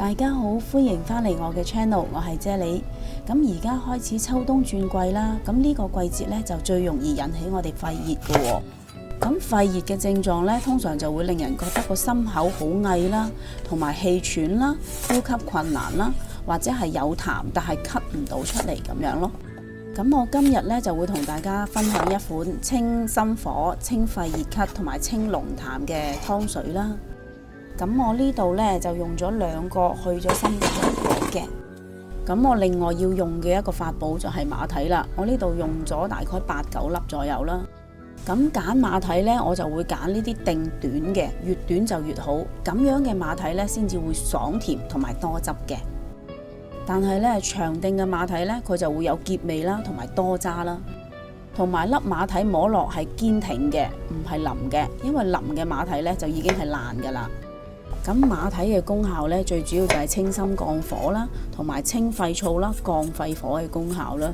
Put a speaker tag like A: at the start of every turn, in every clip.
A: 大家好，歡迎返嚟我嘅 channel， 我係啫喱。咁而家開始秋冬轉季啦，咁呢個季節呢，就最容易引起我哋肺熱嘅喎。咁肺熱嘅症狀呢，通常就會令人覺得個心口好翳啦，同埋氣喘啦、呼吸困難啦，或者係有痰但係咳唔到出嚟咁樣咯。咁我今日呢，就會同大家分享一款清心火、清肺熱咳同埋清濃痰嘅湯水啦。咁我呢度呢，就用咗2個去咗心嘅水果嘅。咁我另外要用嘅一個法寶就係馬蹄啦。我呢度用咗大概8-9粒左右啦。咁揀馬蹄呢，我就會揀呢啲定短嘅，越短就越好。咁樣嘅馬蹄呢，先至會爽甜同埋多汁嘅。但係呢，長定嘅馬蹄呢，佢就會有澀味啦，同埋多渣啦。同埋粒馬蹄摸落係堅挺嘅，唔係腍嘅，因為腍嘅馬蹄呢，就已經係爛㗎啦。咁馬蹄嘅功效呢，最主要就係清心降火啦，同埋清肺燥啦、降肺火嘅功效啦。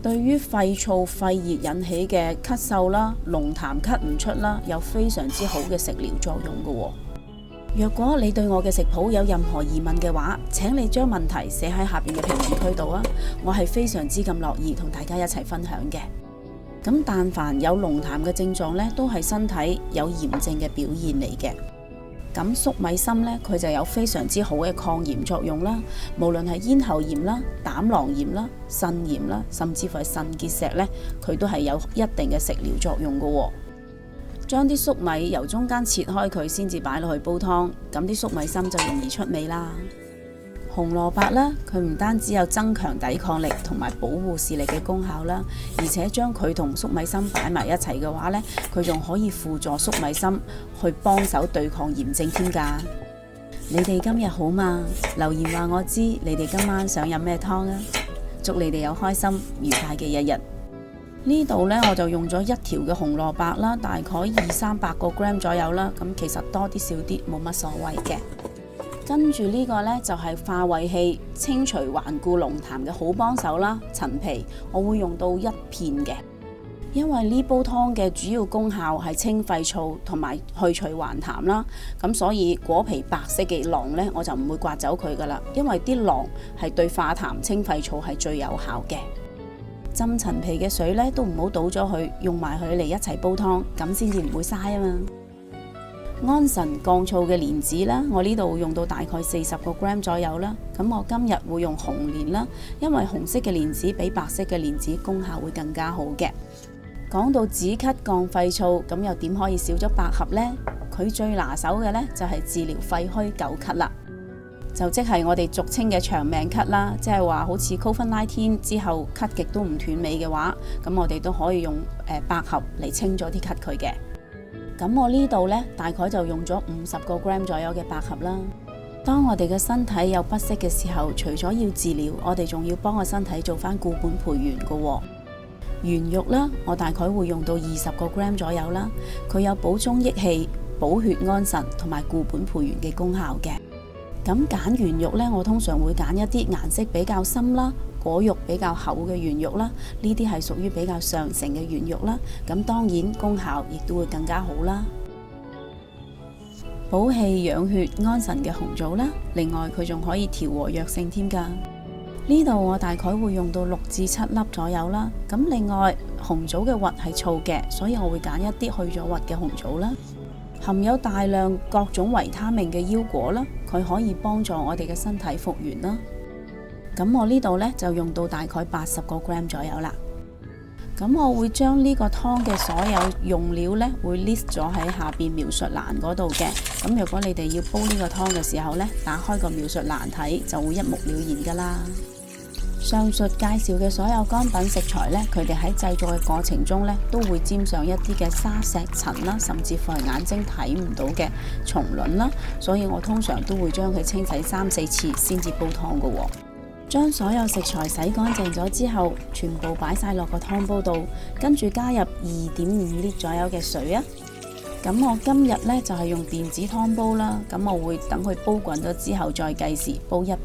A: 對於肺燥、肺熱引起嘅咳嗽啦、濃痰咳唔出啦，有非常之好嘅食療作用嘅喎。若果你對我嘅食譜有任何疑問嘅話，請你將問題寫喺下邊嘅評論區度啊，我係非常之咁樂意同大家一齊分享嘅。咁但凡有濃痰嘅症狀呢，都係身體有炎症嘅表現嚟嘅。咁粟米芯呢，佢就有非常之好嘅抗炎作用啦。無論係咽喉炎啦、膽囊炎啦、腎炎啦，甚至乎係腎結石呢，佢都係有一定嘅食療作用嘅喎。將啲粟米由中間切開佢，先至擺落去煲湯，咁啲粟米芯就容易出味啦。紅蘿蔔呢，佢唔單止有增強抵抗力同埋保護視力嘅功效啦，而且將佢同粟米芯擺埋一齊嘅話呢，佢仲可以輔助粟米芯去幫手對抗炎症添㗎。你哋今日好嘛？留言話我知，你哋今晚想飲咩湯啊？祝你哋有開心愉快嘅一日。呢度呢，我就用咗1條嘅紅蘿蔔啦，大概200-300個 gram 左右啦。咁其實多啲少啲冇乜所謂嘅。跟住呢個呢，就係化胃氣、清除頑固濃痰嘅好幫手啦。陳皮我會用到1片嘅，因為呢煲湯嘅主要功效係清肺燥同埋去除頑痰啦。咁所以果皮白色嘅囊呢，我就唔會刮走佢噶啦，因為啲囊係對化痰清肺燥係最有效嘅。浸陳皮嘅水呢，都唔好倒咗佢，用埋佢嚟一齊煲湯，咁先至唔會嘥啊嘛。安神降燥嘅蓮子啦，我呢度用到大概40個 gram 左右啦。咁我今日會用紅蓮啦，因為紅色嘅蓮子比白色嘅蓮子功效會更加好嘅。講到止咳降肺燥，咁又點可以少咗百合呢？佢最拿手嘅呢，就係治療肺虛久咳啦，就即係我哋俗稱嘅長命咳啦，即係話好似 COVID-19 之後咳極都唔斷尾嘅話，咁我哋都可以用百合嚟清咗啲咳佢嘅。咁我呢度呢，大概就用咗50個 gram 左右嘅百合啦。當我哋嘅身體有不適嘅時候，除咗要治療，我哋仲要幫個身體做翻固本培元嘅喎。圓肉啦，我大概會用到20個 gram 左右啦。佢有補中益氣、補血安神同埋固本培元嘅功效嘅。咁揀圓肉呢，我通常會揀一啲顏色比較深啦、果肉比較厚嘅圓肉啦，呢啲係屬於比較上乘嘅圓肉啦。咁當然功效亦都會更加好啦。補氣養血安神嘅紅棗啦，另外佢仲可以調和藥性添㗎。呢度我大概會用到6至7粒左右啦。咁另外紅棗嘅核係燥嘅，所以我會揀一啲去咗核嘅紅棗啦。含有大量各種維他命嘅腰果啦，佢可以幫助我哋嘅身體復原啦。咁我呢度呢，就用到大概80個 gram 左右啦。咁我會將呢個湯嘅所有用料呢，會 list 咗喺下邊描述欄嗰度嘅。咁如果你哋要煲呢個湯嘅時候呢，打開個描述欄睇，就會一目了然噶啦。上述介紹嘅所有乾品食材呢，佢哋喺製作嘅過程中呢，都會沾上一啲嘅沙石塵啦，甚至乎係眼睛睇唔到嘅蟲卵啦，所以我通常都會將佢清洗3-4次先至煲湯噶喎。將所有食材洗乾淨咗之後，全部擺晒落個湯煲度，跟住加入2.5 L 左右嘅水啊。咁我今日呢，就係用電子湯煲啦，咁我會等佢煲滾咗之後再計時，煲120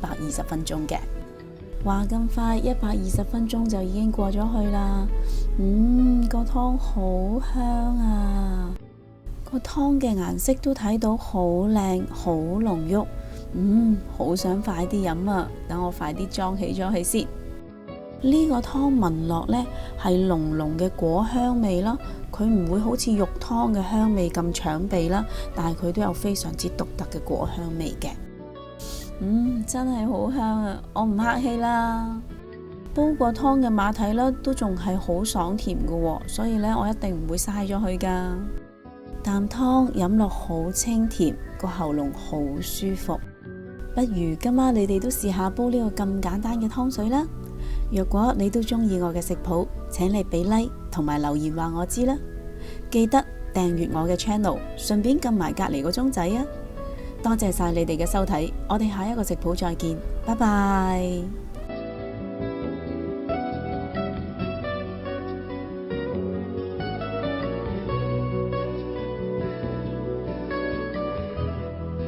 A: 分鐘嘅。話咁快120分鐘就已經過咗去啦。個湯好香啊，個湯嘅顏色都睇到好靚好濃郁，好想快啲飲啊！等我快啲裝起咗佢先。呢個湯聞落呢係濃濃嘅果香味啦，佢唔會好似肉湯嘅香味咁搶鼻啦，但係佢都有非常之獨特嘅果香味嘅。真係好香啊！我唔客氣啦。煲過湯嘅馬蹄啦，都仲係好爽甜嘅，所以呢，我一定唔會嘥咗佢噶。啖湯飲落好清甜，個喉嚨好舒服。不如今晚你哋都試下煲呢個咁簡單嘅湯水啦。若果你都中意我嘅食譜，請你俾 like 同埋留言話我知啦。記得訂閱我嘅 channel， 順便撳埋隔籬個鐘仔啊！多謝晒你哋嘅收睇，我哋下一個食譜再見，拜拜。